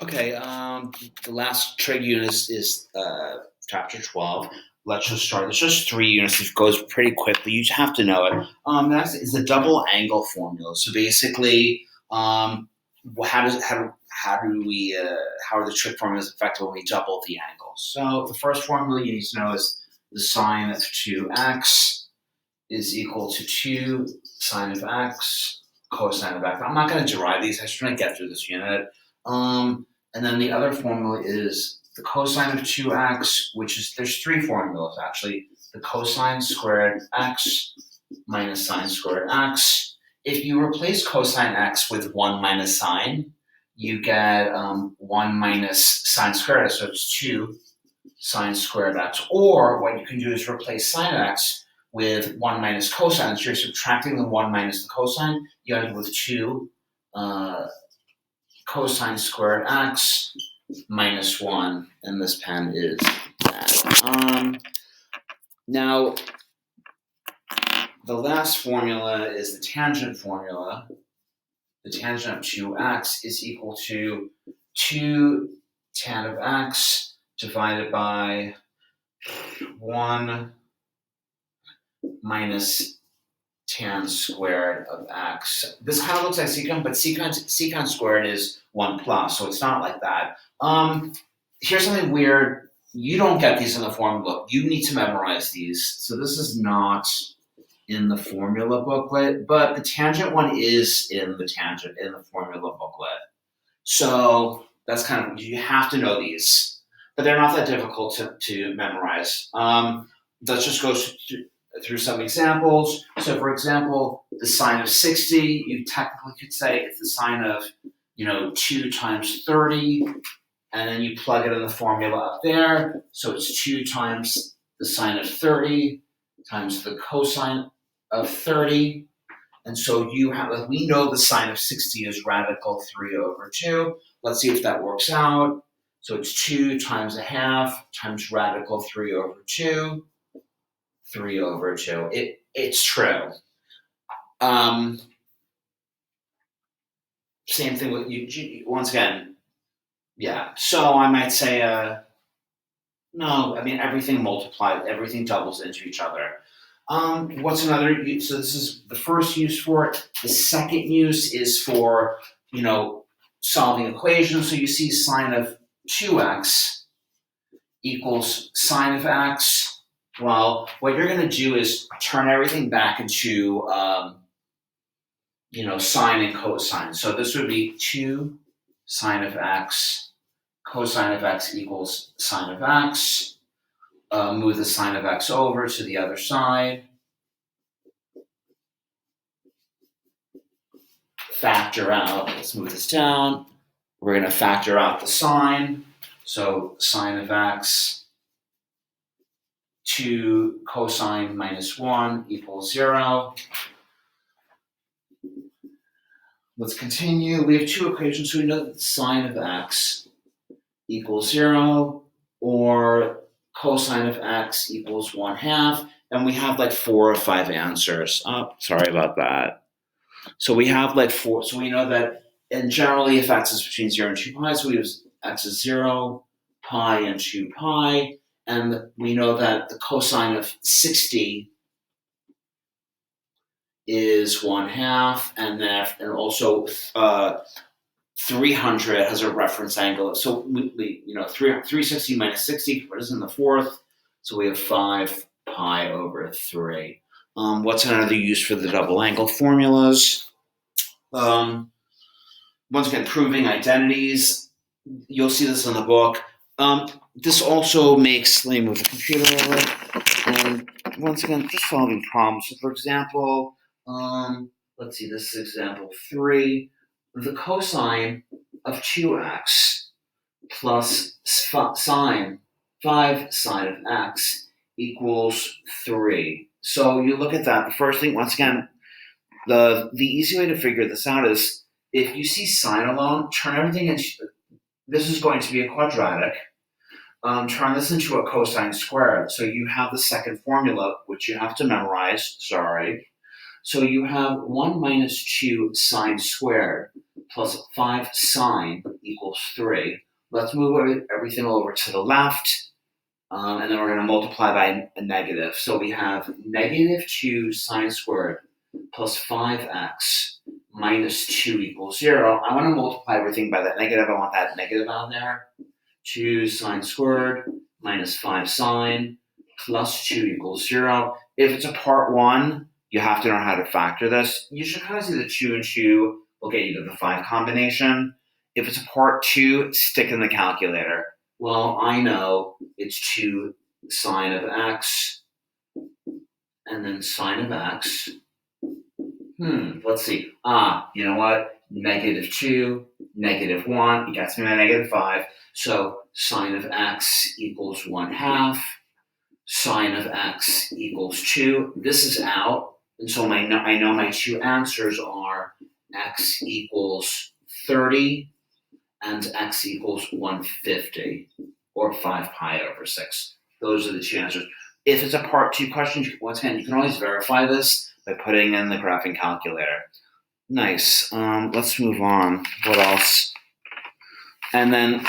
Okay, the last trig unit is chapter 12. Let's just start. There's just 3 units. It goes pretty quickly. You just have to know it. That's is the double angle formula. So basically, how are the trig formulas affected when we double the angles? So the first formula you need to know is the sine of 2x is equal to 2 sine of x cosine of x. I'm not going to derive these. I just want to get through this unit. And then the other formula is the cosine of 2x, which is, there's 3 formulas actually. The cosine squared x minus sine squared x. If you replace cosine x with 1 minus sine, you get 1 minus sine squared x, so it's 2 sine squared x. Or what you can do is replace sine x with 1 minus cosine. So you're subtracting the 1 minus the cosine. You end up with 2 cosine squared x minus 1, and this pen is bad. Now, the last formula is the tangent formula. The tangent of 2x is equal to 2 tan of x divided by 1 minus tan squared of x. This kind of looks like secant, but secant squared is 1 plus, so it's not like that. Here's something weird. You don't get these in the formula. You need to memorize these. So this is not in the formula booklet, but the tangent one is in the formula booklet. So that's kind of, you have to know these, but they're not that difficult to memorize. Let's just go through some examples. So for example, the sine of 60, you technically could say it's the sine of 2 times 30, and then you plug it in the formula up there. So it's 2 times the sine of 30 times the cosine of 30. And so we know the sine of 60 is radical 3 over 2. Let's see if that works out. So it's 2 times a half times radical 3 over 2. 3 over 2. It's true. Same thing with you. Once again, yeah. So I might say, no. I mean, everything multiplies. Everything doubles into each other. What's another use? So this is the first use for it. The second use is for solving equations. So you see sine of 2x equals sine of x. Well, what you're going to do is turn everything back into sine and cosine. So this would be 2 sine of x, cosine of x equals sine of x. Move the sine of x over to the other side. Factor out, let's move this down. We're going to factor out the sine. So sine of x, 2 cosine minus 1 equals 0. Let's continue. We have 2 equations, so we know that sine of x equals 0, or cosine of x equals 1/2, and we have like 4 or 5 answers. Oh, sorry about that. So we have like 4. So we know that, and generally, if x is between 0 and 2 pi, so we use x is 0, pi, and 2 pi, and we know that the cosine of 60 is 1/2, and also 300 has a reference angle. So we 360 minus 60, what is in the fourth? So we have 5 pi over 3. What's another use for the double angle formulas? Once again, proving identities. You'll see this in the book. This also makes, let me move the computer over. And once again, just solving problems. So for example, let's see, this is example 3. The cosine of 2x plus sine 5 sine of x equals 3. So you look at that. The first thing, once again, the easy way to figure this out is if you see sine alone, turn everything into, this is going to be a quadratic. Turn this into a cosine squared. So you have the second formula, which you have to memorize. Sorry. So you have 1 minus 2 sine squared. plus 5 sine equals 3. Let's move everything over to the left, and then we're going to multiply by a negative. So we have negative 2 sine squared plus 5x minus 2 equals 0. I want to multiply everything by that negative. I want that negative on there. 2 sine squared minus 5 sine plus 2 equals 0. If it's a part 1, you have to know how to factor this. You should kind of see the 2 and 2 will get you to the 5 combination. If it's a part 2, stick in the calculator. Well, I know it's 2 sine of x and then sine of x. Let's see. You know what? Negative 2, negative 1, it gets me my negative 5. So sine of x equals 1/2. Sine of x equals 2. This is out. And so I know my two answers are x equals 30 and x equals 150, or 5 pi over 6. Those are the two answers. If it's a part 2 question, once again, you can always verify this by putting in the graphing calculator. Nice. Let's move on. What else? And then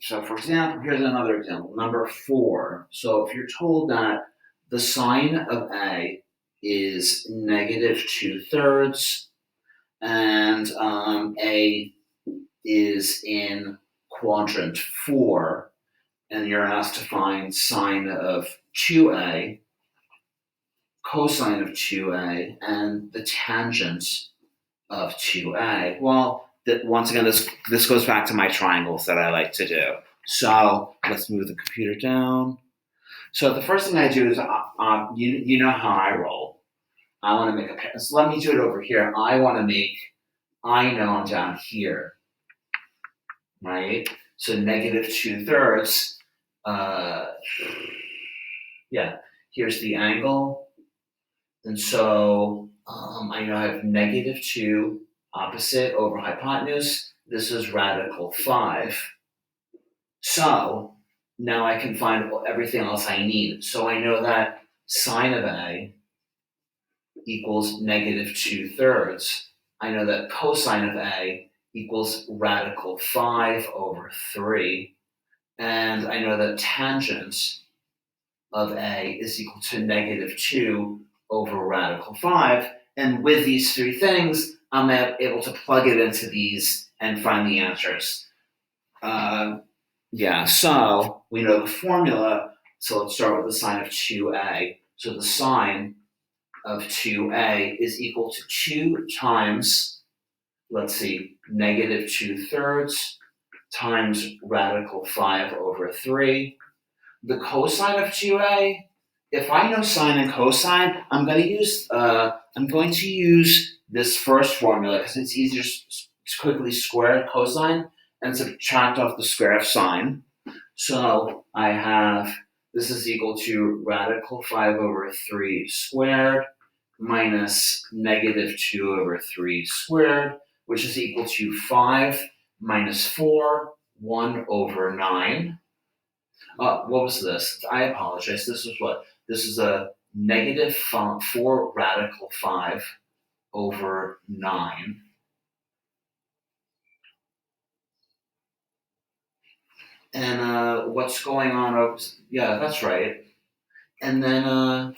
so for example, here's another example, number 4. So if you're told that the sine of A is negative 2/3, and A is in quadrant 4, and you're asked to find sine of 2A, cosine of 2A, and the tangent of 2A. Well, once again, this goes back to my triangles that I like to do. So let's move the computer down. So the first thing I do is, you know how I roll. I want to make a, so let me do it over here. I know I'm down here, right? So negative 2/3, here's the angle. And so I know I have negative 2 opposite over hypotenuse. This is radical 5. So now I can find everything else I need. So I know that sine of A equals negative 2/3. I know that cosine of A equals radical 5 over 3. And I know that tangent of A is equal to negative 2 over radical 5. And with these three things, I'm able to plug it into these and find the answers. So we know the formula. So let's start with the sine of 2A. So the sine of 2A is equal to 2 times, negative 2/3 times radical 5 over 3. The cosine of 2A, if I know sine and cosine, I'm going to use this first formula because it's easier to quickly square cosine and subtract off the square of sine. So I have, this is equal to radical 5 over 3 squared minus negative 2 over 3 squared, which is equal to 5 minus 4, 1 over 9. What was this? I apologize. This is what? This is a negative 4 radical 5 over 9. And what's going on over, yeah, that's right. And then,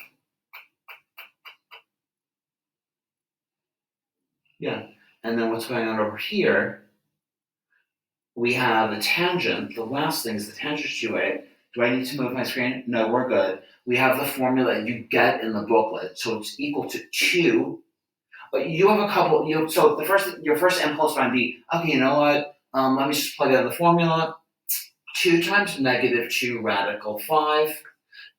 and then what's going on over here, we have the tangent. The last thing is the tangent to it. Do I need to move my screen? No, we're good. We have the formula you get in the booklet. So it's equal to 2. But you have a couple, so your first impulse might be, okay, you know what? Let me just plug in the formula. 2 times negative 2 radical 5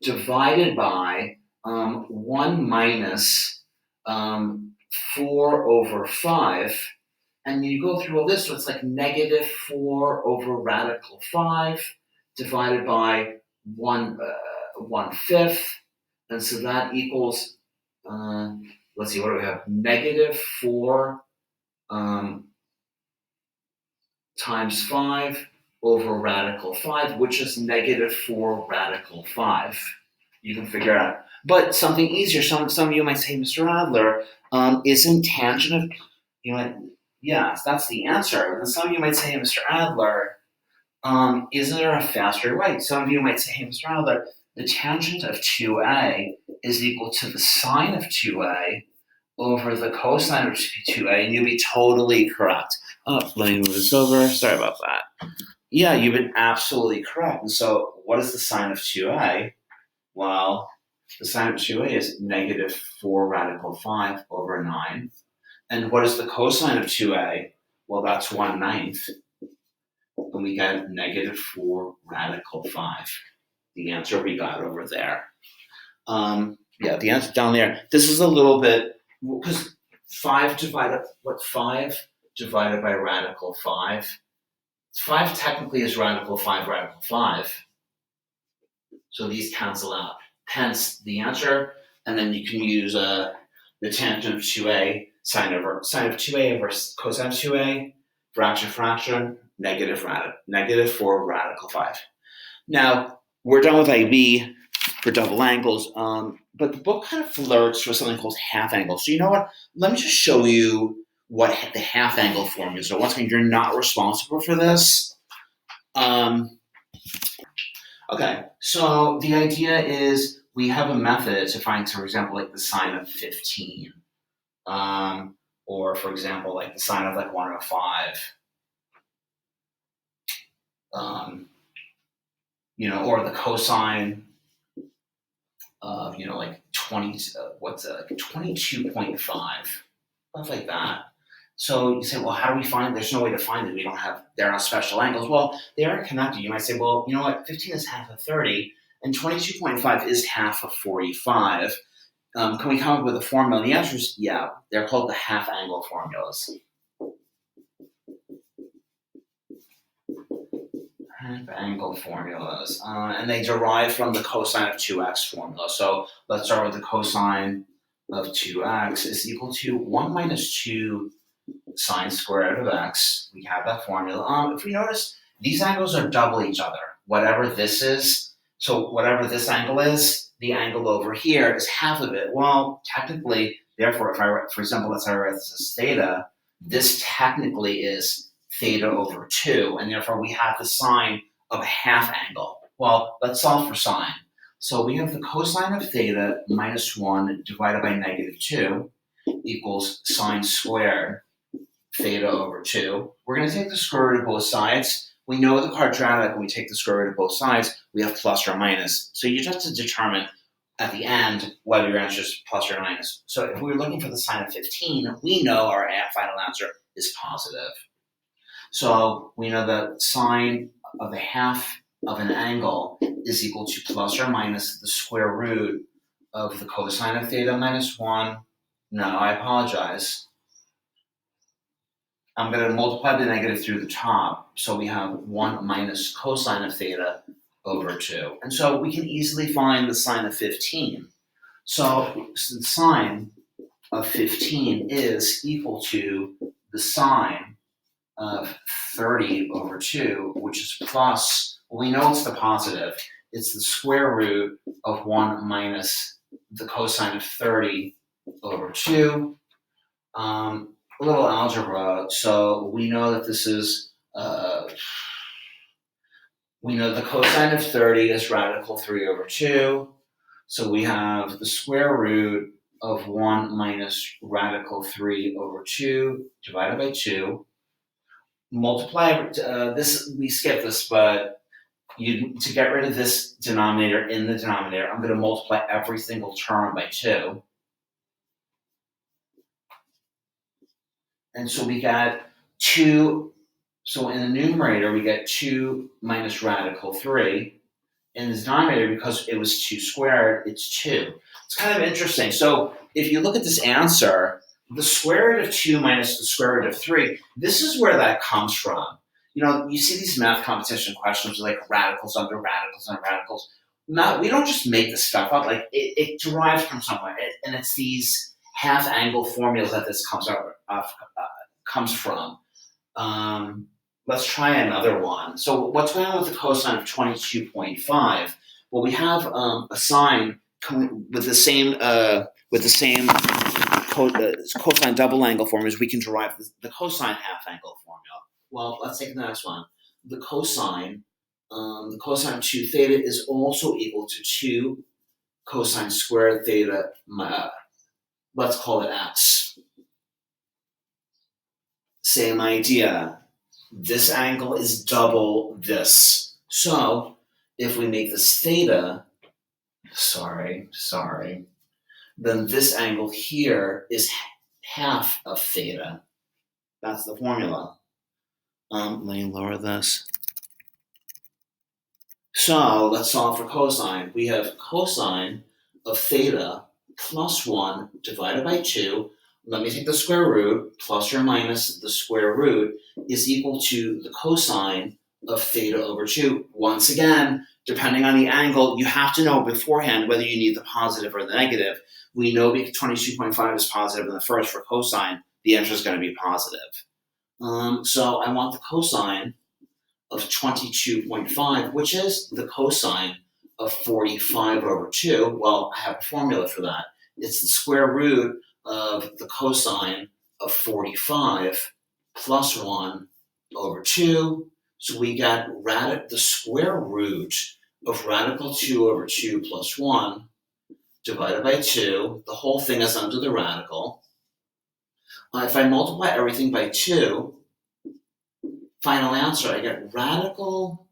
divided by 1 minus 4 over 5. And you go through all this, so it's like negative 4 over radical 5 divided by 1/5. And so that equals, let's see, what do we have? Negative 4 times 5 over radical 5, which is negative 4 radical 5. You can figure it out. But something easier, some of you might say, Mr. Adler, isn't tangent You might, yes, that's the answer. And some of you might say, Mr. Adler, is there a faster way? Some of you might say, hey, Mr. Adler, the tangent of 2a is equal to the sine of 2a over the cosine of 2a, and you'd be totally correct. Oh, let me move this over. Sorry about that. Yeah, you've been absolutely correct. And so what is the sine of 2a? Well, the sine of 2a is negative 4 radical 5 over 9. And what is the cosine of 2a? Well, that's 1/9. And we get negative 4 radical 5. The answer we got over there. Yeah, the answer down there. This is a little bit, because 5 divided by radical 5? 5 technically is radical 5. So these cancel out. Hence the answer. And then you can use the tangent of 2a, sine of 2a over cosine of 2a, fraction, negative 4 radical 5. Now, we're done with IB for double angles, but the book kind of flirts with something called half angles. So you know what? Let me just show you what the half angle formulas are. Once again, you're not responsible for this. Okay, so the idea is we have a method to find, for example, like the sine of 15. Or, for example, like the sine of like 105. Or the cosine of, like 22.5, stuff like that. So you say, well, how do we find? There's no way to find it. They're not special angles. Well, they aren't connected. You might say, well, you know what? 15 is half of 30, and 22.5 is half of 45. Can we come up with a formula? And the answer is yeah. They're called the half angle formulas. Half angle formulas. And they derive from the cosine of 2x formula. So let's start with the cosine of 2x is equal to 1 minus 2 sine squared of x. We have that formula. If we notice, these angles are double each other. Whatever this is, so whatever this angle is, the angle over here is half of it. Well, technically, therefore, for example, let's say I write this as theta, this technically is theta over 2, and therefore we have the sine of a half angle. Well, let's solve for sine. So we have the cosine of theta minus 1 divided by negative 2 equals sine squared theta over 2. We're going to take the square root of both sides. We know the quadratic, when we take the square root of both sides, we have plus or minus. So you just have to determine at the end whether your answer is plus or minus. So if we were looking for the sine of 15, we know our final answer is positive. So we know that sine of a half of an angle is equal to plus or minus the square root of the cosine of theta minus 1. No, I apologize. I'm going to multiply the negative through the top. So we have 1 minus cosine of theta over 2. And so we can easily find the sine of 15. So the sine of 15 is equal to the sine of 30 over 2, which is plus, well, we know it's the positive. It's the square root of 1 minus the cosine of 30 over 2. A little algebra. So we know that this is, we know the cosine of 30 is radical 3 over 2. So we have the square root of 1 minus radical 3 over 2 divided by 2. Multiply this, we skip this, but to get rid of this denominator in the denominator, I'm going to multiply every single term by 2. And so we got 2, so in the numerator, we get 2 minus radical 3. In the denominator, because it was 2 squared, it's 2. It's kind of interesting. So if you look at this answer, the square root of 2 minus the square root of 3, this is where that comes from. You see these math competition questions like radicals under radicals under radicals. We don't just make this stuff up. Like it derives from somewhere, and it's these half angle formulas that this comes from. Let's try another one. So what's going on with the cosine of 22.5? Well, we have a sine with the same cosine double angle formulas, we can derive the cosine half angle formula. Well, let's take the next one. The cosine of 2 theta is also equal to 2 cosine squared theta, let's call it x. Same idea. This angle is double this. So if we make this theta, then this angle here is half of theta. That's the formula. Let me lower this. So let's solve for cosine. We have cosine of theta plus 1 divided by 2. Let me take the square root, plus or minus the square root, is equal to the cosine of theta over 2. Once again, depending on the angle, you have to know beforehand whether you need the positive or the negative. We know 22.5 is positive in the first for cosine. The answer is going to be positive. So I want the cosine of 22.5, which is the cosine of 45 over 2. Well, I have a formula for that. It's the square root of the cosine of 45 plus 1 over 2. So we got the square root of radical 2 over 2 plus 1 divided by 2. The whole thing is under the radical. If I multiply everything by 2, final answer, I get radical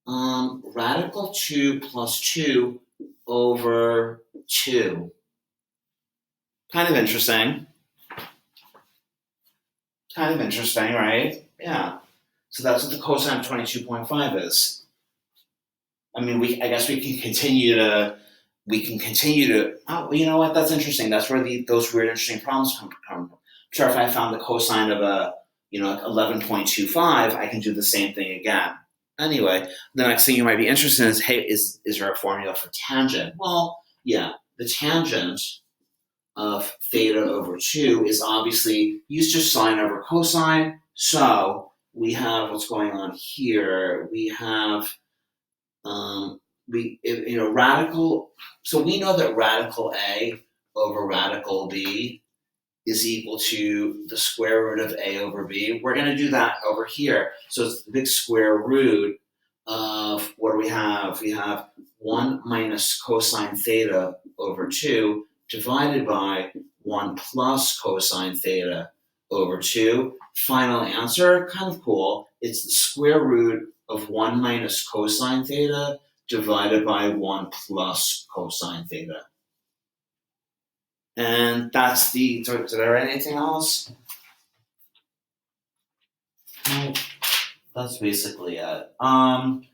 2 plus 2 over 2. Kind of interesting. Right? Yeah. So that's what the cosine of 22.5 is. I mean, I guess we can continue to. Oh, you know what? That's interesting. That's where those weird, interesting problems come from. Sure, if I found the cosine of like 11.25, I can do the same thing again. Anyway, the next thing you might be interested in is, hey, is there a formula for tangent? Well, yeah, the tangent of theta over 2 is obviously used to sine over cosine. So we have what's going on here. We have radical. So we know that radical A over radical B is equal to the square root of A over B. We're going to do that over here. So it's the big square root of, what do we have? We have 1 minus cosine theta over 2 divided by 1 plus cosine theta over 2. Final answer, kind of cool. It's the square root of 1 minus cosine theta divided by 1 plus cosine theta. And that's did I write anything else? No, that's basically it. And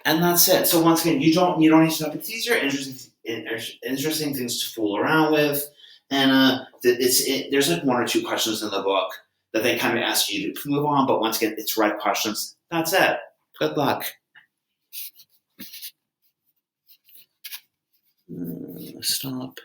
that's it. So once again, you don't need to know, but these are interesting things to fool around with. And there's like 1 or 2 questions in the book that they kind of ask you to move on, but once again, it's right questions. That's it. Good luck. Stop.